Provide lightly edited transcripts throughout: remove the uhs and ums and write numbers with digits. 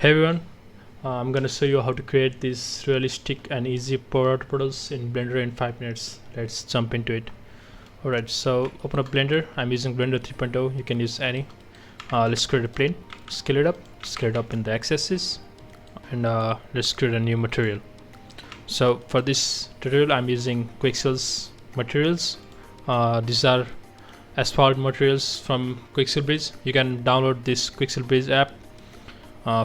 Hey everyone, I'm gonna show you how to create these realistic and easy puddles in Blender in 5 minutes. Let's jump into it. Alright, so open up Blender. I'm using Blender 3.0. You can use any. Let's create a plane, scale it up in the x-axis, and let's create a new material. So for this tutorial I'm using Quixel's materials. These are asphalt materials from Quixel Bridge. You can download this Quixel Bridge app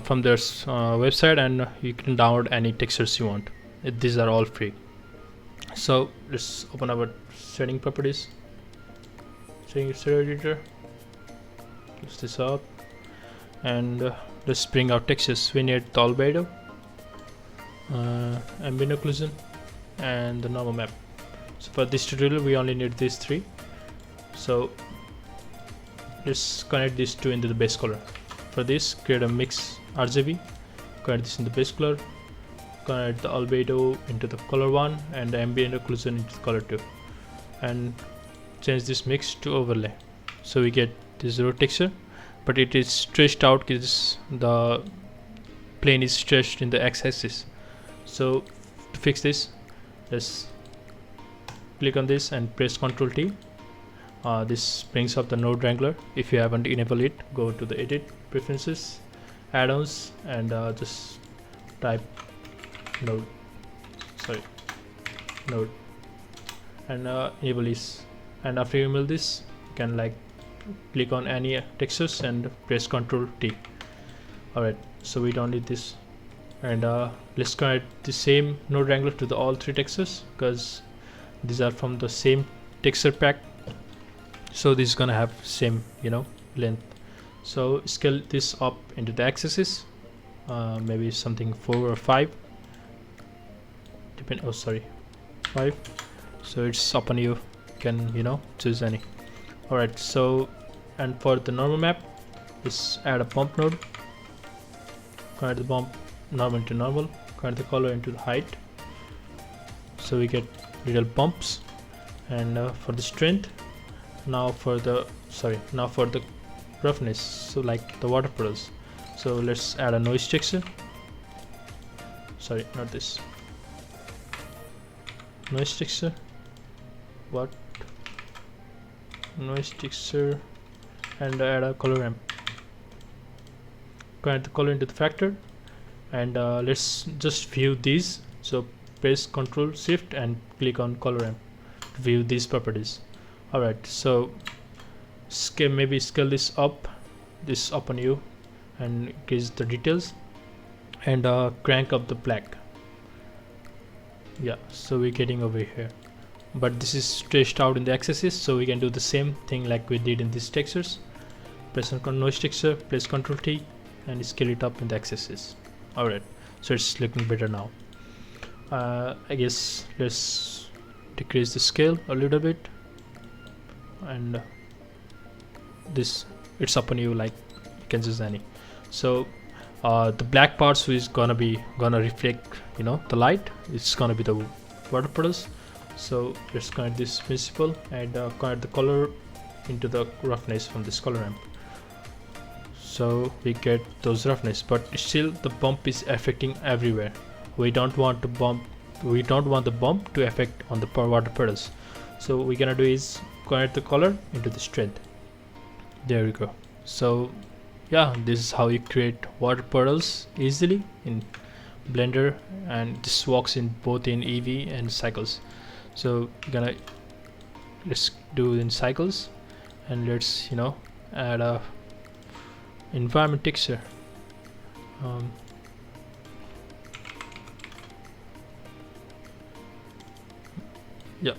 from their website, and you can download any textures you want. These are all free. So let's open our setting properties, setting editor, close this up, and let's bring our textures. We need the albedo, ambient occlusion, and the normal map. So for this tutorial we only need these three. So let's connect these two into the base color. For this, create a mix RGB, connect this in the base color, connect the albedo into the color 1 and the ambient occlusion into the color 2, and change this mix to overlay. So we get this zero texture, but it is stretched out because the plane is stretched in the x-axis. So to fix this, let's click on this and press Ctrl T. This brings up the node wrangler. If you haven't enabled it, go to the edit, preferences, add-ons, and just type node, and enable this. And after you enable this, you can click on any textures and press Ctrl T. Alright, so we don't need this, and let's connect the same node wrangler to the all three textures because these are from the same texture pack. So this is gonna have same length. So scale this up into the x-axis, maybe something 4 or 5, depend. 5. So it's up on you. You can choose any. Alright, so and for the normal map, let's add a bump node. Connect the bump normal to normal. Connect the color into the height. So we get little bumps. And for the strength, now for the roughness, so like the water puddles. So let's add a noise texture. Not this noise texture. What noise texture? And add a color ramp. Connect the color into the factor, and let's just view these. So press Ctrl Shift and click on color ramp to view these properties. Alright, so maybe scale this up on you and increase the details, and crank up the black. Yeah, so we're getting over here, but this is stretched out in the x-axis, so we can do the same thing like we did in these textures. Press on noise texture, press Ctrl T, and scale it up in the x-axis. Alright, so it's looking better now. I guess let's decrease the scale a little bit, and this, it's up on you, like you can choose any. So the black parts is gonna reflect the light. It's gonna be the water puddles. So let's connect this principle and connect the color into the roughness from this color ramp. So we get those roughness, but still the bump is affecting everywhere. We don't want the bump to affect on the water puddles. So what we're gonna do is connect the color into the strength. There we go. So yeah, this is how you create water puddles easily in Blender, and this works in both in EV and cycles. So let's do in cycles, and let's add a environment texture. Yeah,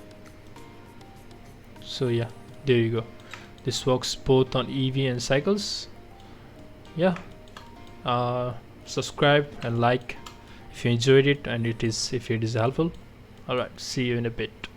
so yeah, there you go. This works both on EV and cycles. Yeah, subscribe and like if you enjoyed it and if it is helpful. Alright, see you in a bit.